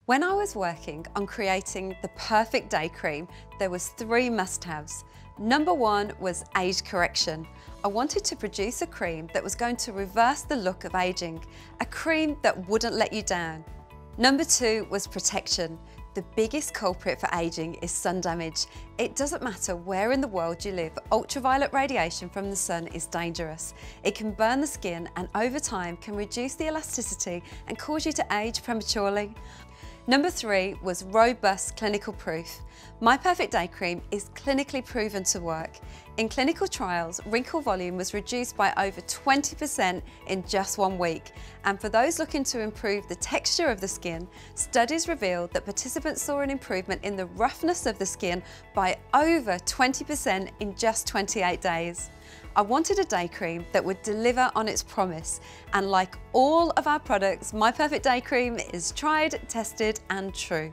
When I was working on creating the perfect day cream, there was 3 must-haves. Number 1 was age correction. I wanted to produce a cream that was going to reverse the look of aging, a cream that wouldn't let you down. Number 2 was protection. The biggest culprit for aging is sun damage. It doesn't matter where in the world you live, ultraviolet radiation from the sun is dangerous. It can burn the skin and over time can reduce the elasticity and cause you to age prematurely. Number 3 was robust clinical proof. My Perfect Day Cream is clinically proven to work. In clinical trials, wrinkle volume was reduced by over 20% in just 1 week. And for those looking to improve the texture of the skin, studies revealed that participants saw an improvement in the roughness of the skin by over 20% in just 28 days. I wanted a day cream that would deliver on its promise, and like all of our products, My Perfect Day Cream is tried, tested and true.